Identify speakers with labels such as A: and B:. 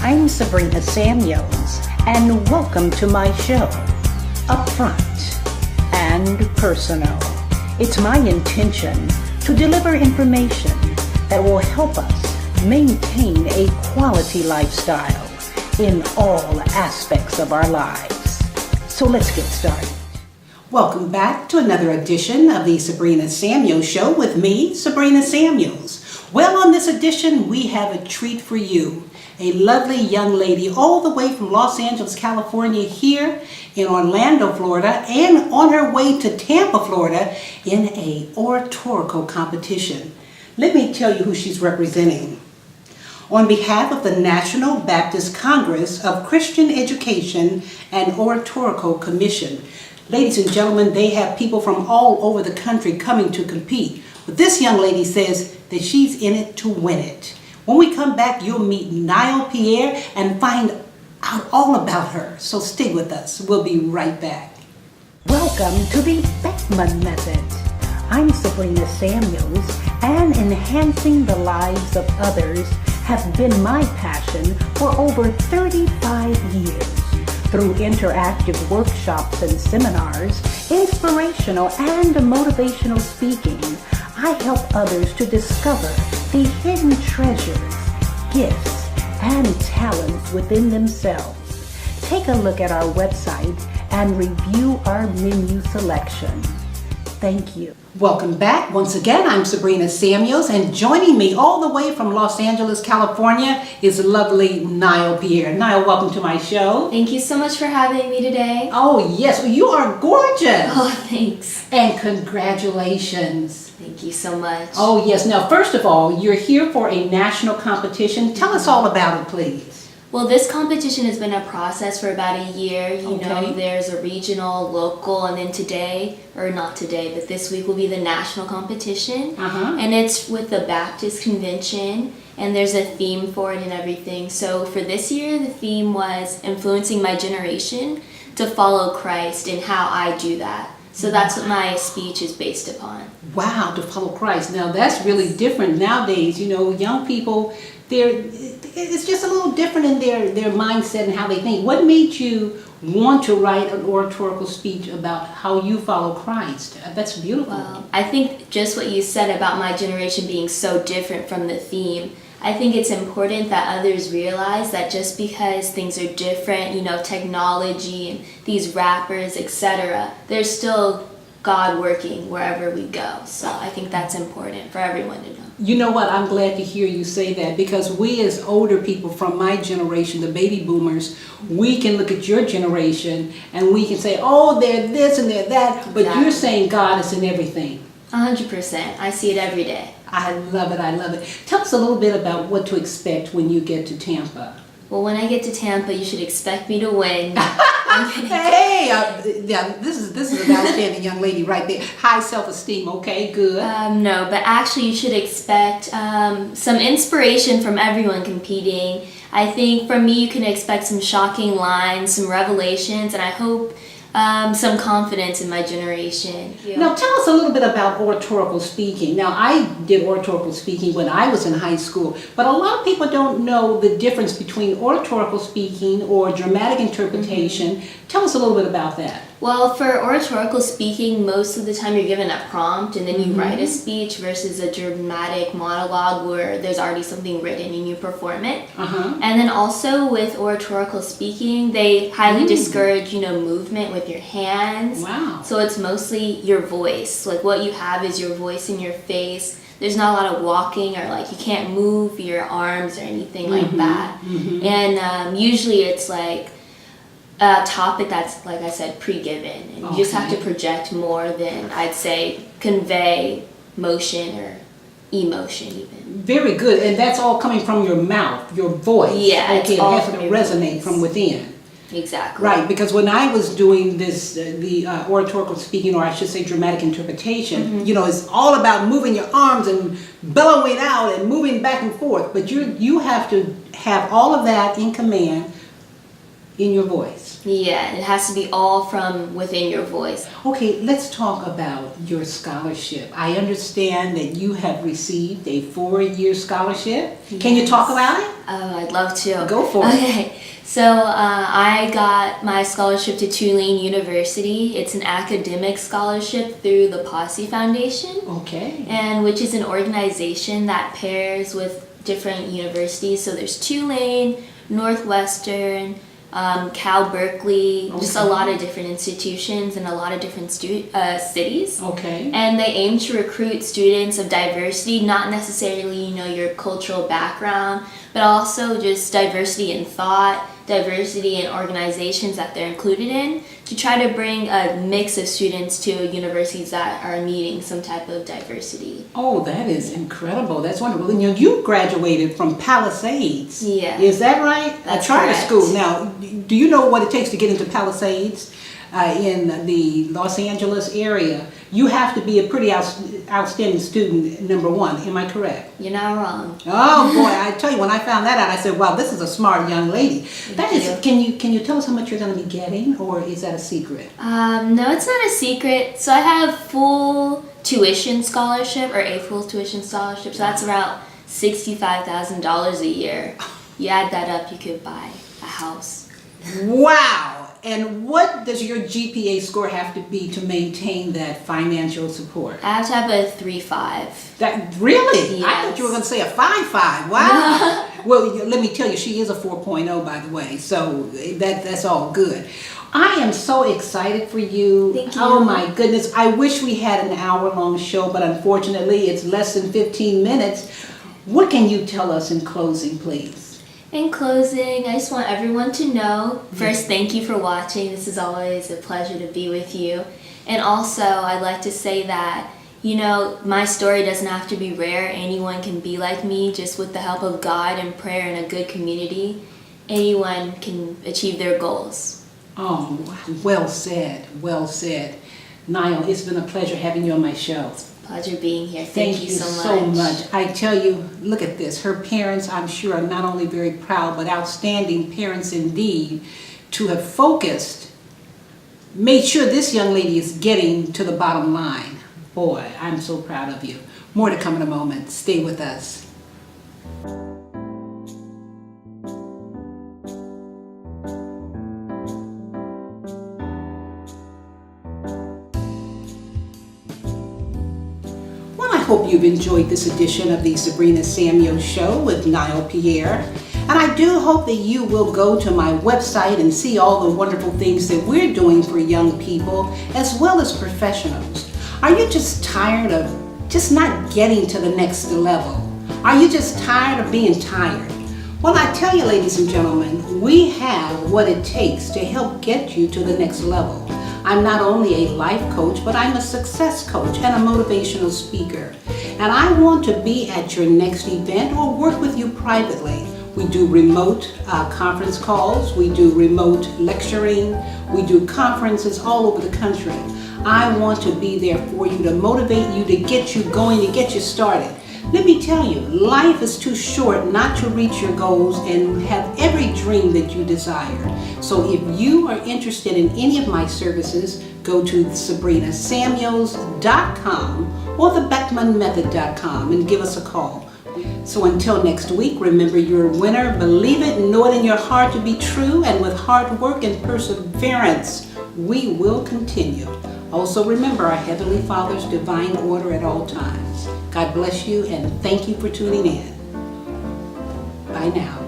A: I'm Sabrina Samuels, and welcome to my show, Upfront and Personal. It's my intention to deliver information that will help us maintain a quality lifestyle in all aspects of our lives. So let's get started. Welcome back to another edition of the Sabrina Samuels Show with me, Sabrina Samuels. Well, on this edition, we have a treat for you. A lovely young lady all the way from Los Angeles, California, here in Orlando, Florida, and on her way to Tampa, Florida, in a oratorical competition. Let me tell you who she's representing. On behalf of the National Baptist Congress of Christian Education and Oratorical Commission. Ladies and gentlemen, they have people from all over the country coming to compete. But this young lady says that she's in it to win it. When we come back, you'll meet Niall Pierre and find out all about her. So stay with us. We'll be right back. Welcome to the Beckman Method. I'm Sabrina Samuels, and enhancing the lives of others has been my passion for over 35 years. Through interactive workshops and seminars, inspirational and motivational speaking, I help others to discover the hidden treasures, gifts, and talents within themselves. Take a look at our website and review our menu selection. Thank you. Welcome back. Once again, I'm Sabrina Samuels, and joining me all the way from Los Angeles, California is lovely Niall Pierre. Niall, welcome to my show.
B: Thank you so much for having me today.
A: Oh, yes. You are gorgeous.
B: Oh, thanks.
A: And congratulations.
B: Thank you so much.
A: Oh, yes. Now, first of all, you're here for a national competition. Tell us all about it, please.
B: Well, this competition has been a process for about a year. You
A: Okay.
B: know, there's a regional, local, and then today, or not today, but this week will be the national competition. And it's with the Baptist Convention, and there's a theme for it and everything. So for this year, the theme was influencing my generation to follow Christ and how I do that. So that's what my speech is based upon.
A: Wow, to follow Christ. Now, that's really different nowadays. You know, young people, it's just a little different in their mindset and how they think. What made you want to write an oratorical speech about how you follow Christ? That's beautiful.
B: Well, I think just what you said about my generation being so different from the theme, I think it's important that others realize that just because things are different, you know, technology and these rappers, etc., there's still God working wherever we go. So I think that's important for everyone to know.
A: You know what? I'm glad to hear you say that, because we as older people from my generation, the baby boomers, we can look at your generation and we can say, oh, they're this and they're that, but
B: Exactly.
A: You're saying God is in everything.
B: 100%. I see it every day.
A: I love it. I love it. Tell us a little bit about what to expect when you get to Tampa.
B: Well, when I get to Tampa, you should expect me to win.
A: Hey, yeah, this is an outstanding young lady right there. High self-esteem. Okay, good.
B: No, but actually you should expect some inspiration from everyone competing. I think from me you can expect some shocking lines, some revelations, and I hope some confidence in my generation.
A: Now tell us a little bit about oratorical speaking. Now I did oratorical speaking when I was in high school, but a lot of people don't know the difference between oratorical speaking or dramatic interpretation. Tell us a little bit about that.
B: Well, for oratorical speaking, most of the time you're given a prompt and then you write a speech versus a dramatic monologue where there's already something written and you perform it. And then also with oratorical speaking, they highly discourage, you know, movement with your hands.
A: Wow.
B: So it's mostly your voice. Like what you have is your voice in your face. There's not a lot of walking, or like you can't move your arms or anything like that. And usually it's like a topic that's, like I said, pre-given, and you just have to project more than, I'd say, convey motion or emotion even.
A: Very good, and that's all coming from your mouth, your voice.
B: Yeah,
A: okay,
B: it's all
A: it has
B: from
A: to
B: your
A: resonate
B: voice.
A: from within.
B: Exactly.
A: Right, because when I was doing this, the oratorical speaking, or I should say dramatic interpretation, you know, it's all about moving your arms and bellowing out and moving back and forth. But you have to have all of that in command
C: in your voice.
B: Yeah, it has to be all from within your voice.
C: Okay, let's talk about your scholarship. I understand that you have received a 4-year scholarship. Can you talk about it?
B: Oh, I'd love to.
C: Go for it.
B: Okay, so I got my scholarship to Tulane University. It's an academic scholarship through the Posse Foundation.
C: Okay.
B: And which is an organization that pairs with different universities. So there's Tulane, Northwestern, Cal Berkeley, just a lot of different institutions and a lot of different cities.
C: Okay.
B: And they aim to recruit students of diversity, not necessarily, your cultural background, but also just diversity in thought, diversity in organizations that they're included in, to try to bring a mix of students to universities that are needing some type of diversity.
C: Oh, that is incredible. That's wonderful. And you graduated from Palisades.
B: Yeah.
C: Is that right?
B: That's
C: a charter
B: correct.
C: school. Now, do you know what it takes to get into Palisades in the Los Angeles area? You have to be a pretty outstanding student, number one. Am I correct?
B: You're not wrong.
C: Oh boy, I tell you, when I found that out, I said, wow, this is a smart young lady. Can you tell us how much you're going to be getting, or is that a secret?
B: No, it's not a secret. So I have full tuition scholarship, or a full tuition scholarship. So that's around $65,000 a year. You add that up, you could buy a house.
C: Wow. And what does your GPA score have to be to maintain that financial support?
B: I have to have a 3.5.
C: That really?
B: Yes.
C: I thought you were going to say a 5.5. Wow. Well, let me tell you, she is a 4.0, by the way. So that's all good. I am so excited for you.
B: Thank you.
C: Oh my goodness. I wish we had an hour-long show, but unfortunately it's less than 15 minutes. What can you tell us in closing, please?
B: In closing, I just want everyone to know, first, thank you for watching. This is always a pleasure to be with you. And also, I'd like to say that, my story doesn't have to be rare. Anyone can be like me, just with the help of God and prayer and a good community. Anyone can achieve their goals.
C: Oh, well said. Well said. Niall, it's been a pleasure having you on my show.
B: Pleasure being here. Thank you
C: so much. I tell you, look at this. Her parents, I'm sure, are not only very proud, but outstanding parents indeed, to have focused, made sure this young lady is getting to the bottom line. Boy, I'm so proud of you. More to come in a moment. Stay with us. I hope you've enjoyed this edition of the Sabrina Samuels Show with Niall Pierre. And I do hope that you will go to my website and see all the wonderful things that we're doing for young people as well as professionals. Are you just tired of just not getting to the next level? Are you just tired of being tired? Well, I tell you, ladies and gentlemen, we have what it takes to help get you to the next level. I'm not only a life coach, but I'm a success coach and a motivational speaker. And I want to be at your next event or work with you privately. We do remote conference calls, we do remote lecturing, we do conferences all over the country. I want to be there for you, to motivate you, to get you going, to get you started. Let me tell you, life is too short not to reach your goals and have every dream that you desire. So if you are interested in any of my services, go to sabrinasamuels.com or thebeckmanmethod.com and give us a call. So until next week, remember you're a winner, believe it, know it in your heart to be true, and with hard work and perseverance, we will continue. Also remember our Heavenly Father's divine order at all times. God bless you and thank you for tuning in. Bye now.